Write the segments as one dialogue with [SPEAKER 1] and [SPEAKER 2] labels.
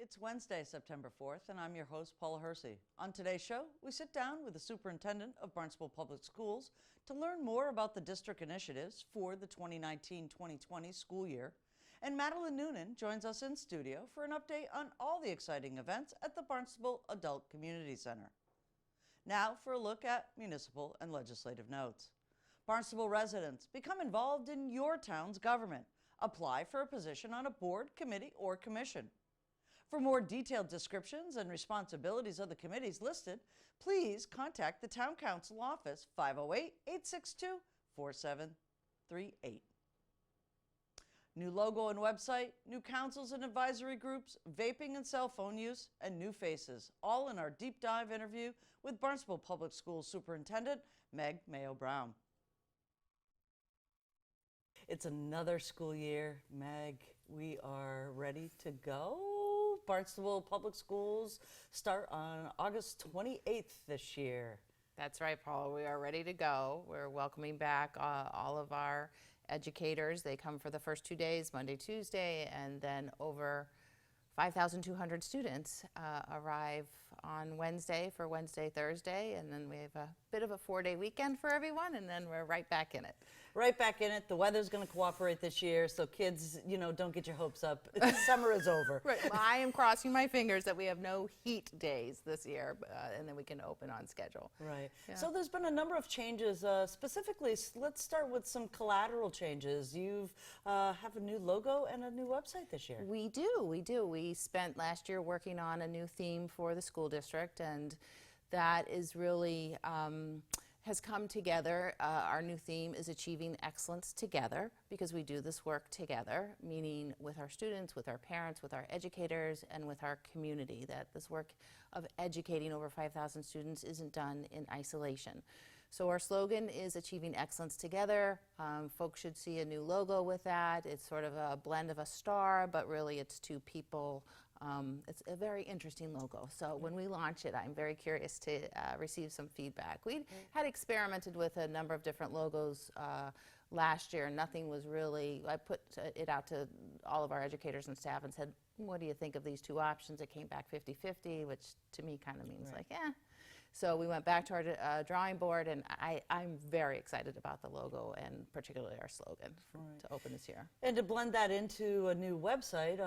[SPEAKER 1] It's Wednesday, September 4th, and I'm your host, Paula Hersey. On today's show, we sit down with the superintendent of Barnstable Public Schools to learn more about the district initiatives for the 2019-2020 school year. And Madeline Noonan joins us in studio for an update on all the exciting events at the Barnstable Adult Community Center. Now for a look at municipal and legislative notes. Barnstable residents, become involved in your town's government. Apply for a position on a board, committee, or commission. For more detailed descriptions and responsibilities of the committees listed, please contact the Town Council office 508-862-4738. New logo and website, new councils and advisory groups, vaping and cell phone use, and new faces, all in our deep dive interview with Barnstable Public Schools Superintendent Meg Mayo-Brown. It's another school year, Meg. We are ready to go. Barnstable Public Schools start on August 28th this year.
[SPEAKER 2] That's right, Paula. We are ready to go. We're welcoming back all of our educators. They come for the first 2 days, Monday, Tuesday, and then over 5,200 students arrive on Wednesday for Wednesday, Thursday, and then we have a bit of a 4-day weekend for everyone, and then we're right back in it.
[SPEAKER 1] Right back in it. The weather's going to cooperate this year, so kids, don't get your hopes up. Summer is over.
[SPEAKER 2] Right. Well, I am crossing my fingers that we have no heat days this year, and then we can open on schedule.
[SPEAKER 1] Right.
[SPEAKER 2] Yeah.
[SPEAKER 1] So there's been a number of changes. Specifically, let's start with some collateral changes. You have a new logo and a new website this year.
[SPEAKER 2] We do. We spent last year working on a new theme for the school district, and that is really has come together. Our new theme is Achieving Excellence Together, because we do this work together, meaning with our students, with our parents, with our educators, and with our community, that this work of educating over 5,000 students isn't done in isolation. So our slogan is Achieving Excellence Together. Folks should see a new logo with that. It's sort of a blend of a star, but really it's two people. It's a very interesting logo. So when we launch it, I'm very curious to receive some feedback. We had experimented with a number of different logos last year, and nothing was really, I put it out to all of our educators and staff and said, what do you think of these two options? It came back 50-50, which to me kind of means like, eh. So we went back to our drawing board, and I'm very excited about the logo and particularly our slogan to open this year.
[SPEAKER 1] And to blend that into a new website,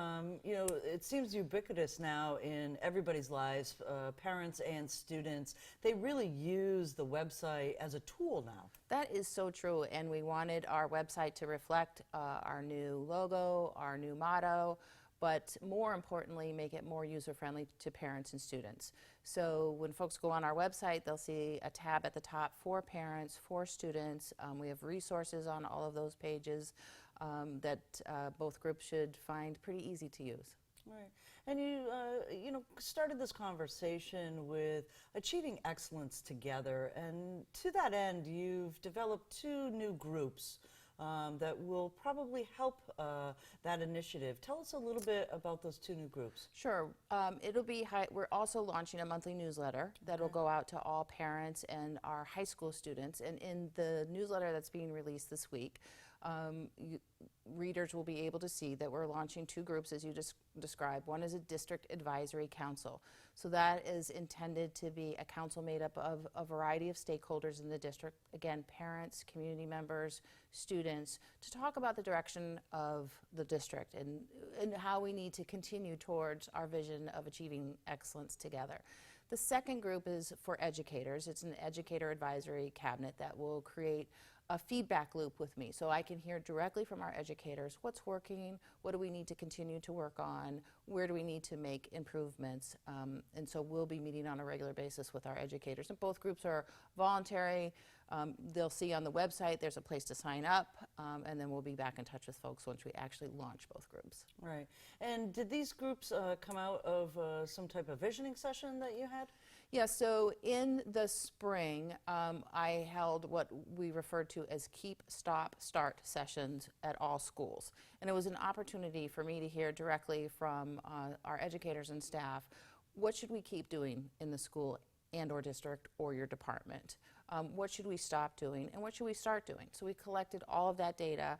[SPEAKER 1] it seems ubiquitous now in everybody's lives, parents and students. They really use the website as a tool now.
[SPEAKER 2] That is so true, and we wanted our website to reflect our new logo, our new motto, but more importantly, make it more user-friendly to parents and students. So when folks go on our website, they'll see a tab at the top for parents, for students. We have resources on all of those pages that both groups should find pretty easy to use.
[SPEAKER 1] Right. And you started this conversation with achieving excellence together, and to that end, you've developed two new groups that will probably help that initiative. Tell us a little bit about those two new groups.
[SPEAKER 2] Sure. It'll be we're also launching a monthly newsletter that will go out to all parents and our high school students. And in the newsletter that's being released this week, readers will be able to see that we're launching two groups, as you described. One is a district advisory council. So that is intended to be a council made up of a variety of stakeholders in the district. Again, parents, community members, students, to talk about the direction of the district and how we need to continue towards our vision of achieving excellence together. The second group is for educators. It's an educator advisory cabinet that will create a feedback loop with me, so I can hear directly from our educators what's working, what do we need to continue to work on, where do we need to make improvements, and so we'll be meeting on a regular basis with our educators. And both groups are voluntary. They'll see on the website there's a place to sign up, and then we'll be back in touch with folks once we actually launch both groups.
[SPEAKER 1] Right. And did these groups come out of some type of visioning session that you had?
[SPEAKER 2] Yeah, so in the spring, I held what we referred to as Keep, Stop, Start sessions at all schools. And it was an opportunity for me to hear directly from our educators and staff, what should we keep doing in the school and or district or your department? What should we stop doing and what should we start doing? So we collected all of that data.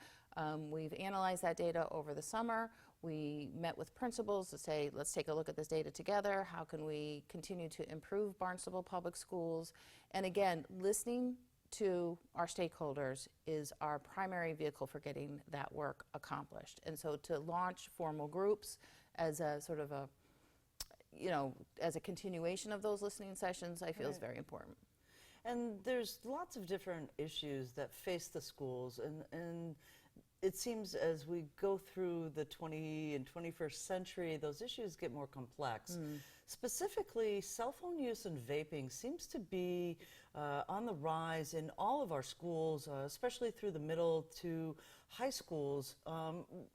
[SPEAKER 2] We've analyzed that data over the summer. We met with principals to say, let's take a look at this data together. How can we continue to improve Barnstable Public Schools? And again, listening to our stakeholders is our primary vehicle for getting that work accomplished. And so to launch formal groups as a sort of a, as a continuation of those listening sessions, I feel is very important.
[SPEAKER 1] And there's lots of different issues that face the schools, and it seems as we go through the 20th and 21st century, those issues get more complex. Specifically, cell phone use and vaping seems to be on the rise in all of our schools, especially through the middle to high schools.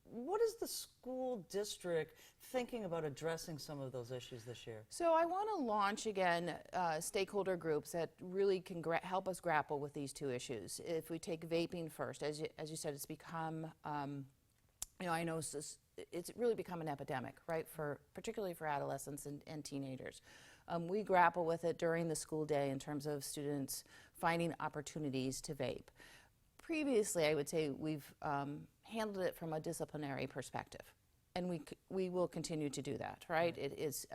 [SPEAKER 1] What is the school district thinking about addressing some of those issues this year?
[SPEAKER 2] So I want to launch again stakeholder groups that really can help us grapple with these two issues. If we take vaping first, as you said, it's become, I know it's really become an epidemic, right, particularly for adolescents and teenagers. We grapple with it during the school day in terms of students finding opportunities to vape. Previously, I would say we've handled it from a disciplinary perspective. And we will continue to do that, right? It is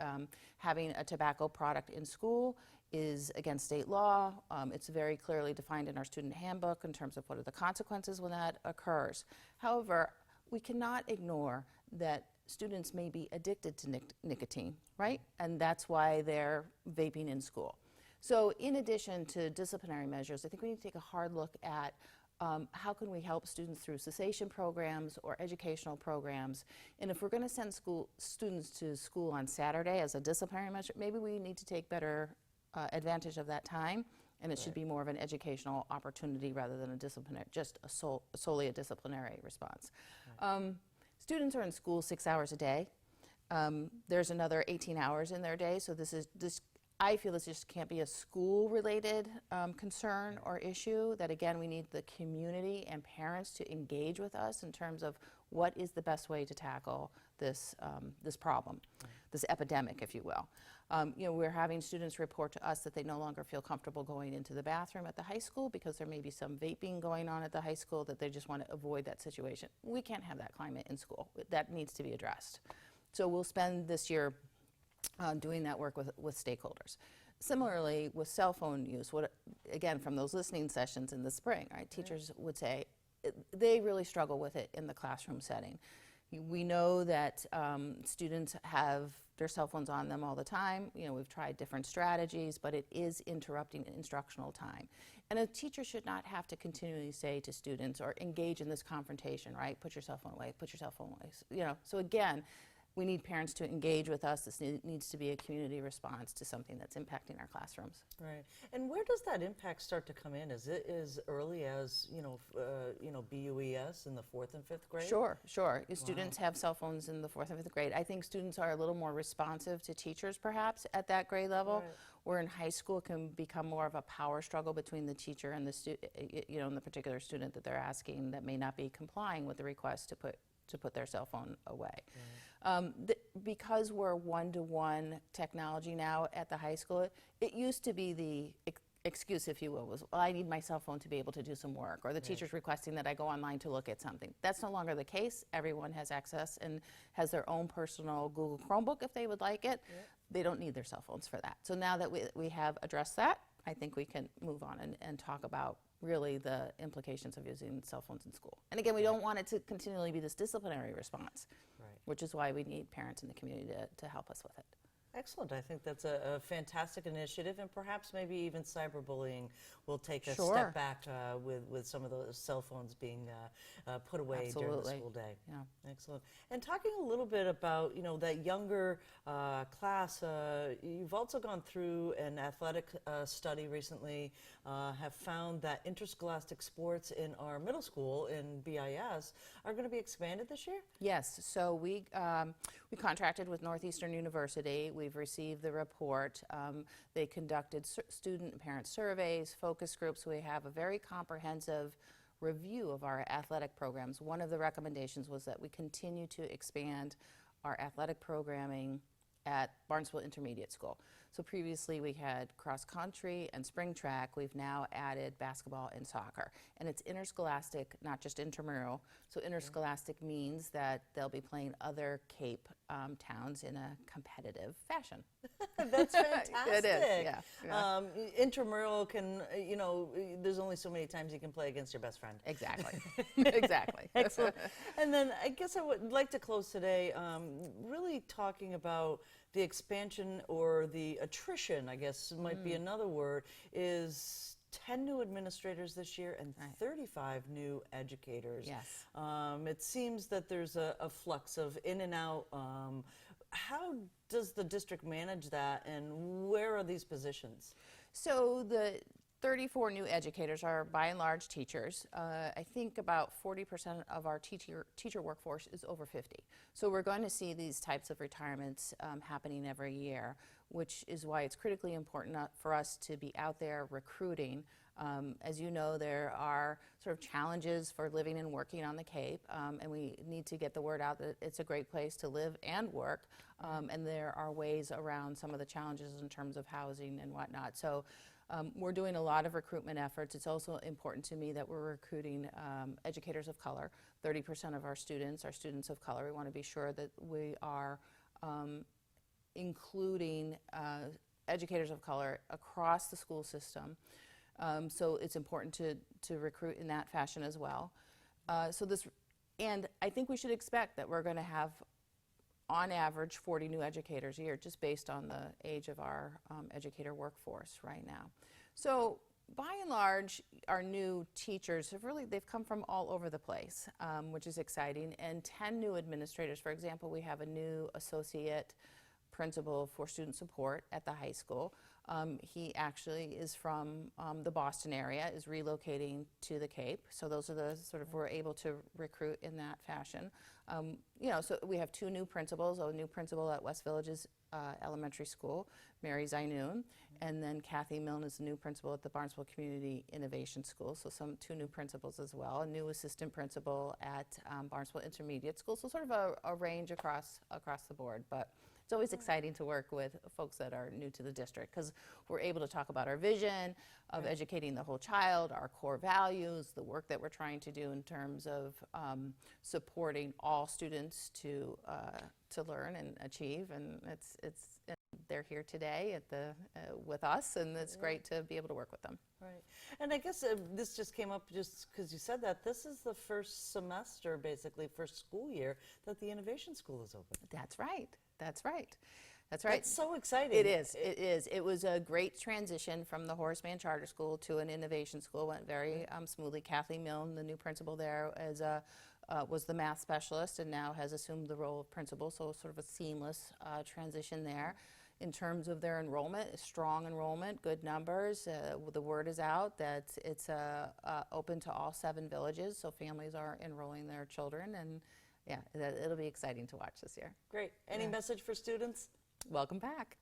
[SPEAKER 2] having a tobacco product in school is against state law. It's very clearly defined in our student handbook in terms of what are the consequences when that occurs. However, we cannot ignore that students may be addicted to nicotine, right? And that's why they're vaping in school. So in addition to disciplinary measures, I think we need to take a hard look at how can we help students through cessation programs or educational programs. And if we're going to send students to school on Saturday as a disciplinary measure, maybe we need to take better advantage of that time, and it should be more of an educational opportunity rather than a disciplinary, just solely a disciplinary response. Students are in school 6 hours a day. There's another 18 hours in their day, so I feel this just can't be a school-related concern or issue, that again, we need the community and parents to engage with us in terms of what is the best way to tackle this problem, this epidemic, if you will. We're having students report to us that they no longer feel comfortable going into the bathroom at the high school because there may be some vaping going on at the high school, that they just want to avoid that situation. We can't have that climate in school. That needs to be addressed. So we'll spend this year doing that work with stakeholders. Similarly, with cell phone use, again, from those listening sessions in the spring, right, teachers would say they really struggle with it in the classroom setting. We know that students have their cell phones on them all the time. We've tried different strategies, but it is interrupting instructional time. And a teacher should not have to continually say to students or engage in this confrontation, right, put your cell phone away, put your cell phone away. So again, we need parents to engage with us. This needs to be a community response to something that's impacting our classrooms.
[SPEAKER 1] Right. And where does that impact start to come in? Is it as early as, BUES in the 4th and 5th grade?
[SPEAKER 2] Sure. Students have cell phones in the 4th and 5th grade. I think students are a little more responsive to teachers, perhaps, at that grade level.
[SPEAKER 1] Right.
[SPEAKER 2] Where in high school it can become more of a power struggle between the teacher and the and the particular student that they're asking that may not be complying with the request to put their cell phone away. Because we're one-to-one technology now at the high school, it used to be the excuse, if you will, was, well, I need my cell phone to be able to do some work, or the teacher's requesting that I go online to look at something. That's no longer the case. Everyone has access and has their own personal Google Chromebook if they would like it. They don't need their cell phones for that. So now that we have addressed that, I think we can move on and talk about really the implications of using cell phones in school. And again, we don't want it to continually be this disciplinary response, which is why we need parents in the community to help us with it.
[SPEAKER 1] Excellent. I think that's a fantastic initiative, and perhaps maybe even cyberbullying will take a step back with some of those cell phones being put away during the school day.
[SPEAKER 2] Yeah.
[SPEAKER 1] Excellent. And talking a little bit about that younger class, you've also gone through an athletic study recently, have found that interscholastic sports in our middle school in BIS are going to be expanded this year?
[SPEAKER 2] Yes. So we contracted with Northeastern University. We've received the report. They conducted student and parent surveys, focus groups. We have a very comprehensive review of our athletic programs. One of the recommendations was that we continue to expand our athletic programming at Barnstable Intermediate School. So previously we had cross country and spring track. We've now added basketball and soccer. And it's interscholastic, not just intramural. So interscholastic means that they'll be playing other Cape towns in a competitive fashion.
[SPEAKER 1] That's fantastic.
[SPEAKER 2] It is, yeah.
[SPEAKER 1] Intramural can, there's only so many times you can play against your best friend.
[SPEAKER 2] Exactly. Exactly.
[SPEAKER 1] Excellent. And then I guess I would like to close today really talking about the expansion or the attrition, I guess might be another word, is 10 new administrators this year and 35 new educators.
[SPEAKER 2] Yes.
[SPEAKER 1] It seems that there's a flux of in and out. How does the district manage that, and where are these positions?
[SPEAKER 2] So the 34 new educators are by and large teachers. I think about 40% of our teacher workforce is over 50. So we're going to see these types of retirements happening every year, which is why it's critically important for us to be out there recruiting. As you know, there are sort of challenges for living and working on the Cape, and we need to get the word out that it's a great place to live and work, and there are ways around some of the challenges in terms of housing and whatnot. So we're doing a lot of recruitment efforts. It's also important to me that we're recruiting educators of color. 30% of our students are students of color. We want to be sure that we are including educators of color across the school system. So it's important to recruit in that fashion as well. And I think we should expect that we're going to have, on average, 40 new educators a year, just based on the age of our educator workforce right now. So by and large, our new teachers they've come from all over the place, which is exciting. And 10 new administrators. For example, we have a new associate principal for student support at the high school. He actually is from the Boston area, is relocating to the Cape. So those are the we're able to recruit in that fashion. So we have 2 new principals, a new principal at West Villages Elementary School, Mary Zainoon, and then Kathy Milne is the new principal at the Barnstable Community Innovation School. So 2 new principals as well, a new assistant principal at Barnstable Intermediate School. So sort of a range across the board. But it's always exciting to work with folks that are new to the district because we're able to talk about our vision of educating the whole child, our core values, the work that we're trying to do in terms of supporting all students to learn and achieve. And they're here today with us, and it's great to be able to work with them.
[SPEAKER 1] Right. And I guess this just came up just because you said that. This is the first semester, basically, first school year that the Innovation School is open.
[SPEAKER 2] That's right. That's right. That's right.
[SPEAKER 1] It's so exciting.
[SPEAKER 2] It is. It is. It was a great transition from the Horace Mann Charter School to an innovation school. Went very smoothly. Kathleen Milne, the new principal there, was the math specialist and now has assumed the role of principal. So sort of a seamless transition there. In terms of their enrollment, strong enrollment, good numbers. The word is out that it's open to all 7 villages, so families are enrolling their children, and yeah, it'll be exciting to watch this year.
[SPEAKER 1] Great. Any message for students?
[SPEAKER 2] Welcome back.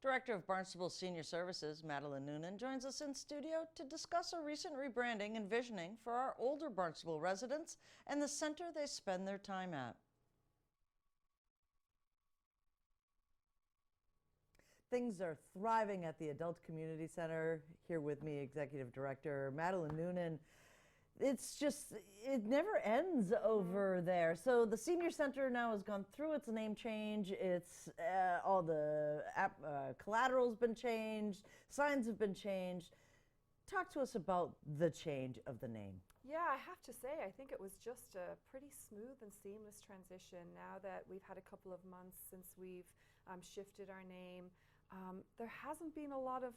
[SPEAKER 1] Director of Barnstable Senior Services, Madeline Noonan, joins us in studio to discuss a recent rebranding and visioning for our older Barnstable residents and the center they spend their time at. Things are thriving at the Adult Community Center. Here with me, Executive Director Madeline Noonan. It never ends over there. So the Senior Center now has gone through its name change. It's all the collateral's been changed, signs have been changed. Talk to us about the change of the name.
[SPEAKER 3] Yeah, I have to say, I think it was just a pretty smooth and seamless transition. Now that we've had a couple of months since we've shifted our name, there hasn't been a lot of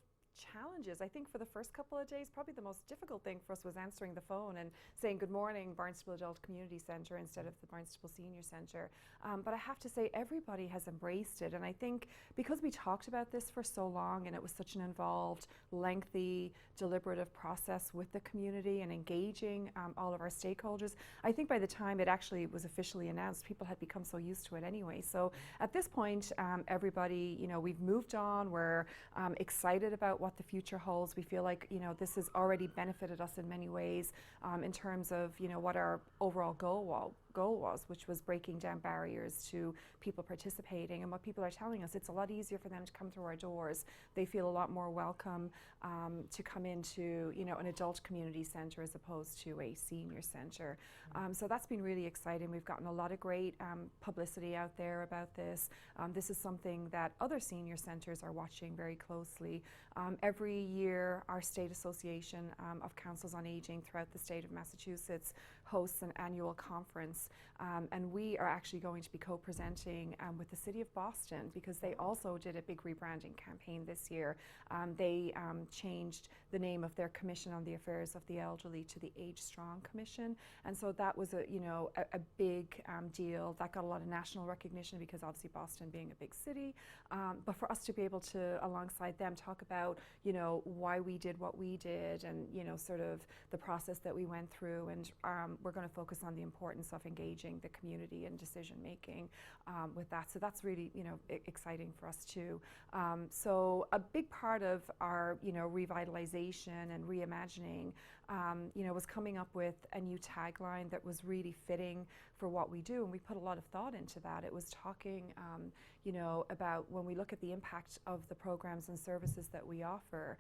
[SPEAKER 3] challenges. I think for the first couple of days, probably the most difficult thing for us was answering the phone and saying good morning Barnstable Adult Community Centre instead of the Barnstable Senior Centre. But I have to say everybody has embraced it, and I think because we talked about this for so long and it was such an involved, lengthy, deliberative process with the community and engaging all of our stakeholders, I think by the time it actually was officially announced, people had become so used to it anyway. So at this point, everybody, we've moved on. We're excited about what the future holds. We feel like, this has already benefited us in many ways in terms of, what our overall goal goal was, which was breaking down barriers to people participating. And what people are telling us, it's a lot easier for them to come through our doors. They feel a lot more welcome to come into, you know, an adult community centre as opposed to a senior centre. So that's been really exciting. We've gotten a lot of great publicity out there about this. This is something that other senior centres are watching very closely. Every year, our state association of councils on aging throughout the state of Massachusetts hosts an annual conference, and we are actually going to be co-presenting with the City of Boston, because they also did a big rebranding campaign this year. They changed the name of their Commission on the Affairs of the Elderly to the Age Strong Commission, and so that was a big deal. That got a lot of national recognition because obviously Boston being a big city, but for us to be able to, alongside them, talk about, you know, why we did what we did, and, you know, sort of the process that we went through, and we're going to focus on the importance of engaging the community in decision making with that. So that's really, you know, exciting for us too. So a big part of our, you know, revitalization and reimagining, you know, was coming up with a new tagline that was really fitting for what we do, and we put a lot of thought into that. It was talking, you know, about when we look at the impact of the programs and services that we offer,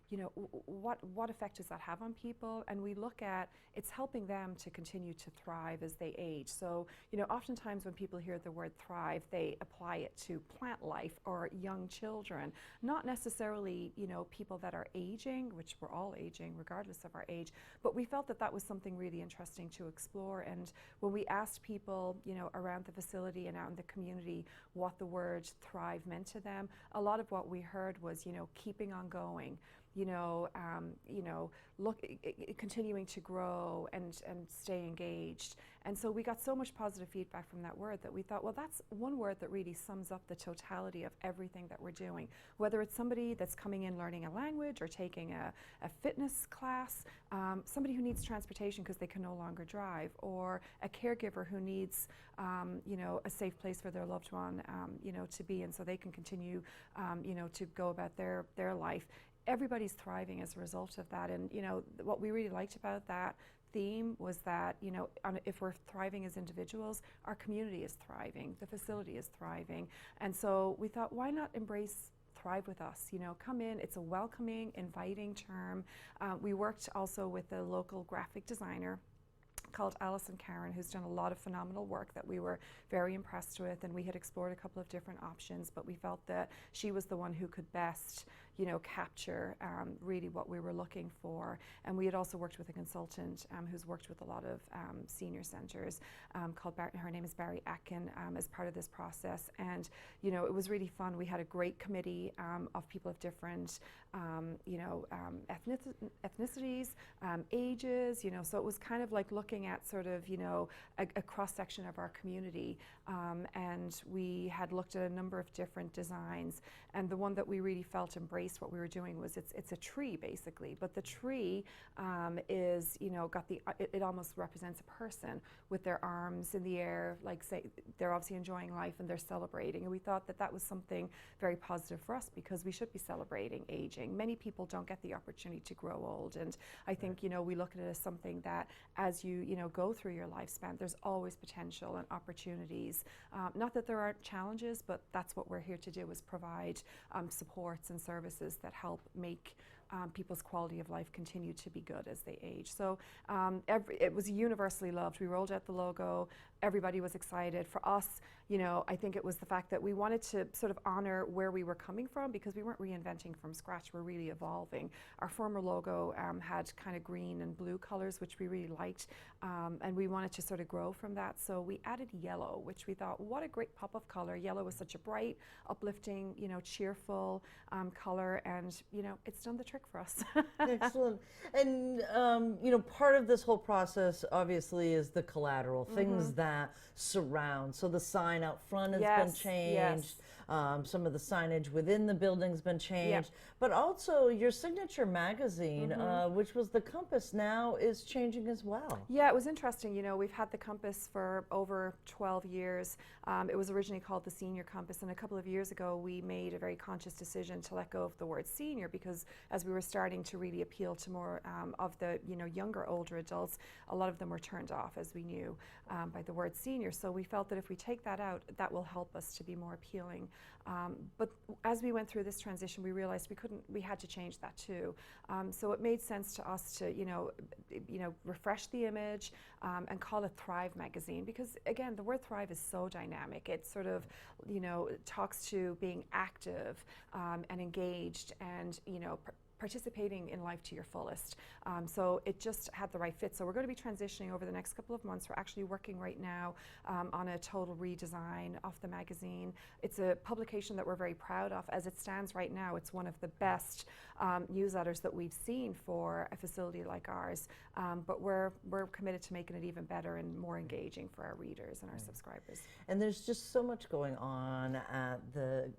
[SPEAKER 3] you know, what effect does that have on people? And we look at, it's helping them to continue to thrive as they age. So, you know, oftentimes when people hear the word thrive, they apply it to plant life or young children, not necessarily, you know, people that are aging, which we're all aging regardless of our age, but we felt that that was something really interesting to explore. And when we asked people, you know, around the facility and out in the community what the word thrive meant to them, a lot of what we heard was, you know, keeping on going, you know, continuing to grow and stay engaged. And so we got so much positive feedback from that word that we thought, well, that's one word that really sums up the totality of everything that we're doing. Whether it's somebody that's coming in learning a language or taking a fitness class, somebody who needs transportation because they can no longer drive, or a caregiver who needs, you know, a safe place for their loved one, you know, to be in so they can continue, you know, to go about their life. Everybody's thriving as a result of that. And, you know, what we really liked about that theme was that, you know, if we're thriving as individuals, our community is thriving, the facility is thriving. And so we thought, why not embrace thrive with us? You know, come in. It's a welcoming, inviting term. We worked also with a local graphic designer called Alison Karen, who's done a lot of phenomenal work that we were very impressed with, and we had explored a couple of different options, but we felt that she was the one who could best, you know, capture really what we were looking for. And we had also worked with a consultant who's worked with a lot of senior centres called her name is Barry Atkin, as part of this process. And, you know, it was really fun. We had a great committee of people of different, you know, ethnicities, ages, you know, so it was kind of like looking at sort of, you know, a cross-section of our community. And we had looked at a number of different designs, and the one that we really felt embraced what we were doing was it's a tree basically, but the tree is, you know, got it almost represents a person with their arms in the air, like say they're obviously enjoying life and they're celebrating. And we thought that that was something very positive for us, because we should be celebrating aging. Many people don't get the opportunity to grow old, and I think, you know, we look at it as something that as you know, go through your lifespan, there's always potential and opportunities. Not that there aren't challenges, but that's what we're here to do, is provide supports and services that help make people's quality of life continue to be good as they age. So it was universally loved. We rolled out the logo. Everybody was excited. For us, you know, I think it was the fact that we wanted to sort of honor where we were coming from, because we weren't reinventing from scratch. We're really evolving. Our former logo had kind of green and blue colors, which we really liked, and we wanted to sort of grow from that. So we added yellow, which we thought, what a great pop of color. Yellow was such a bright, uplifting, you know, cheerful color, and, you know, it's done the trick for us.
[SPEAKER 1] Excellent. And, you know, part of this whole process obviously is the collateral, things that surround. So the sign out front has been changed. some of the signage within the building's been changed, but also your signature magazine, which was the Compass, now is changing as well.
[SPEAKER 3] Yeah, it was interesting. You know, we've had the Compass for over 12 years. It was originally called the Senior Compass, and a couple of years ago we made a very conscious decision to let go of the word senior, because as we were starting to really appeal to more of the younger, older adults, a lot of them were turned off, as we knew, by the word senior. So we felt that if we take that out, that will help us to be more appealing. But as we went through this transition, we realized we had to change that too. So it made sense to us to refresh the image and call it Thrive Magazine, because again, the word thrive is so dynamic. It sort of talks to being active and engaged and participating in life to your fullest. So it just had the right fit. So we're going to be transitioning over the next couple of months. We're actually working right now on a total redesign of the magazine. It's a publication that we're very proud of. As it stands right now, it's one of the best newsletters that we've seen for a facility like ours. But we're committed to making it even better and more engaging for our readers and our subscribers.
[SPEAKER 1] And there's just so much going on at the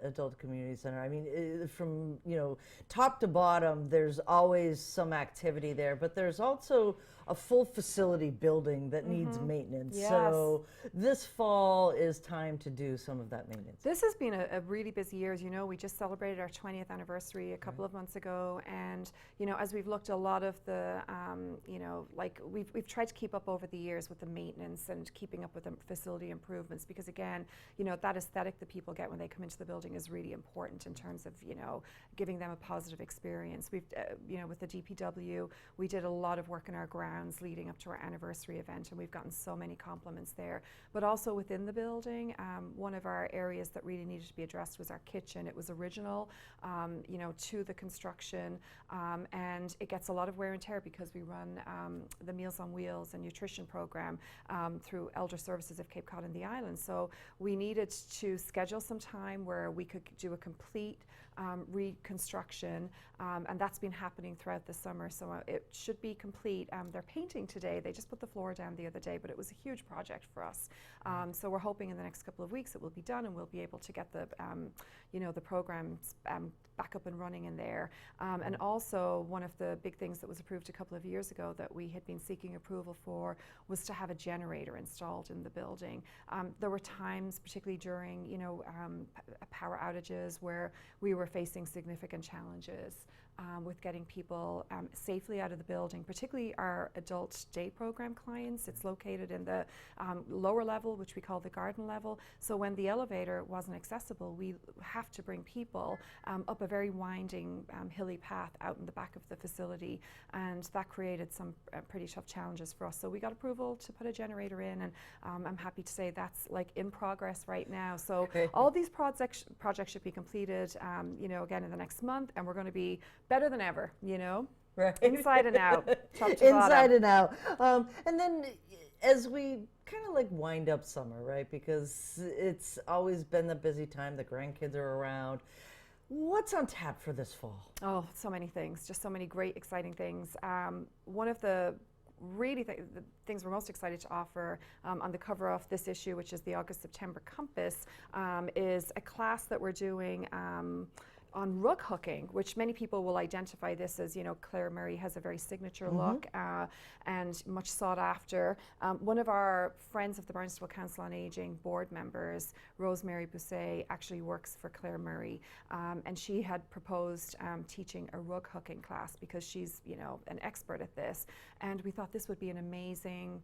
[SPEAKER 1] Adult Community Center. I mean, from top to bottom, there's always some activity there, but there's also a full facility building that needs maintenance.
[SPEAKER 3] Yes.
[SPEAKER 1] So this fall is time to do some of that maintenance.
[SPEAKER 3] This has been a really busy year. As you know, we just celebrated our 20th anniversary a couple of months ago, and as we've looked, a lot of the like we've tried to keep up over the years with the maintenance and keeping up with the facility improvements, because again, that aesthetic that people get when they come into the building is really important in terms of giving them a positive experience. We've with the DPW, we did a lot of work in our grounds leading up to our anniversary event, and we've gotten so many compliments there. But also within the building, one of our areas that really needed to be addressed was our kitchen. It was original to the construction, and it gets a lot of wear and tear because we run the Meals on Wheels and nutrition program through Elder Services of Cape Cod and the Islands. So we needed to schedule some time where we could do a complete reconstruction, and that's been happening throughout the summer, so it should be complete. They're painting today. They just put the floor down the other day, but it was a huge project for us. So we're hoping in the next couple of weeks it will be done, and we'll be able to get the the programs back up and running in there. And also, one of the big things that was approved a couple of years ago that we had been seeking approval for was to have a generator installed in the building. There were times, particularly during power outages, where we were facing significant challenges with getting people safely out of the building, particularly our adult day program clients. It's located in the lower level, which we call the garden level. So when the elevator wasn't accessible, we have to bring people up a very winding, hilly path out in the back of the facility, and that created some pretty tough challenges for us. So we got approval to put a generator in, and I'm happy to say that's like in progress right now. So all these projects should be completed, again in the next month, and we're going to be better than ever,
[SPEAKER 1] Right.
[SPEAKER 3] Inside and out, top to
[SPEAKER 1] Inside
[SPEAKER 3] bottom.
[SPEAKER 1] and out. And then as we kind of like wind up summer, right? Because it's always been the busy time. The grandkids are around. What's on tap for this fall?
[SPEAKER 3] Oh, so many things, just so many great, exciting things. One of the really the things we're most excited to offer on the cover of this issue, which is the August-September Compass, is a class that we're doing on rug hooking, which many people will identify this as, Claire Murray has a very signature look and much sought after. One of our friends of the Barnstable Council on Aging board members, Rosemary Bousset, actually works for Claire Murray, and she had proposed teaching a rug hooking class because she's, an expert at this, and we thought this would be an amazing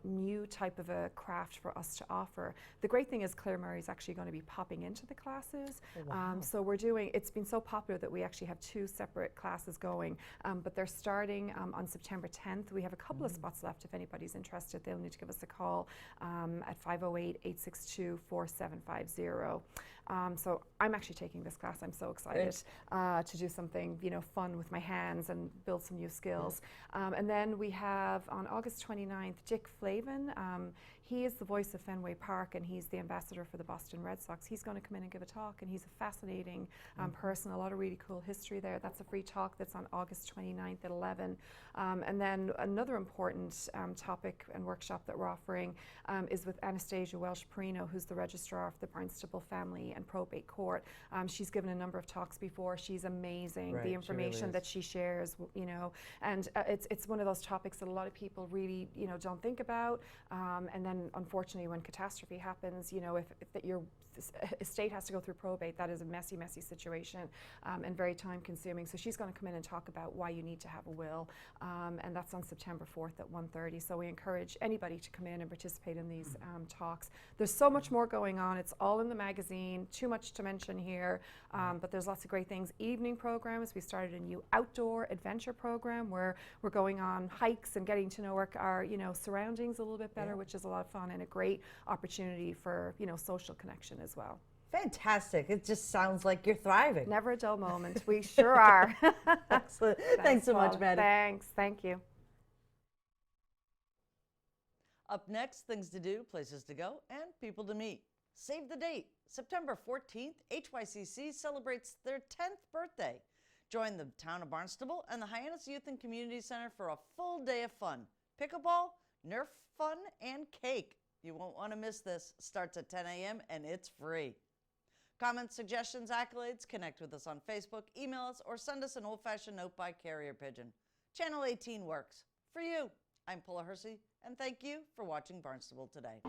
[SPEAKER 3] new type of a craft for us to offer. The great thing is Claire Murray is actually going to be popping into the classes.
[SPEAKER 1] Oh, wow.
[SPEAKER 3] So it's been so popular that we actually have 2 separate classes going, but they're starting on September 10th. We have a couple of spots left. If anybody's interested, they'll need to give us a call at 508-862-4750. So I'm actually taking this class. I'm so excited to do something fun with my hands and build some new skills. And then we have on August 29th, Dick Flavin. He is the voice of Fenway Park, and he's the ambassador for the Boston Red Sox. He's going to come in and give a talk, and he's a fascinating person, a lot of really cool history there. That's a free talk that's on August 29th at 11. And then another important topic and workshop that we're offering is with Anastasia Welsh-Perino, who's the registrar of the Barnstable Family and Probate Court. She's given a number of talks before. She's amazing.
[SPEAKER 1] Right,
[SPEAKER 3] the information
[SPEAKER 1] really
[SPEAKER 3] that she shares, you know, and it's one of those topics that a lot of people really, you know, don't think about. And then, unfortunately, when catastrophe happens, you know, if your estate has to go through probate, that is a messy, messy situation and very time-consuming. So she's going to come in and talk about why you need to have a will, and that's on September 4th at 1:30. So we encourage anybody to come in and participate in these talks. There's so much more going on. It's all in the magazine. Too much to mention here, but there's lots of great things. Evening programs. We started a new outdoor adventure program where we're going on hikes and getting to know our you know, surroundings a little bit better, which is a lot of fun and a great opportunity for, you know, social connection as well.
[SPEAKER 1] Fantastic. It just sounds like you're thriving.
[SPEAKER 3] Never a dull moment. We sure are.
[SPEAKER 1] Excellent. Thanks so much,
[SPEAKER 3] Paula.
[SPEAKER 1] Maddie.
[SPEAKER 3] Thanks. Thank you.
[SPEAKER 1] Up next, things to do, places to go, and people to meet. Save the date. September 14th, HYCC celebrates their 10th birthday. Join the town of Barnstable and the Hyannis Youth and Community Center for a full day of fun. Pickleball, Nerf fun, and cake. You won't want to miss this. Starts at 10 a.m. and it's free. Comments, suggestions, accolades, connect with us on Facebook, email us, or send us an old-fashioned note by carrier pigeon. Channel 18 works. For you, I'm Paula Hersey, and thank you for watching Barnstable Today.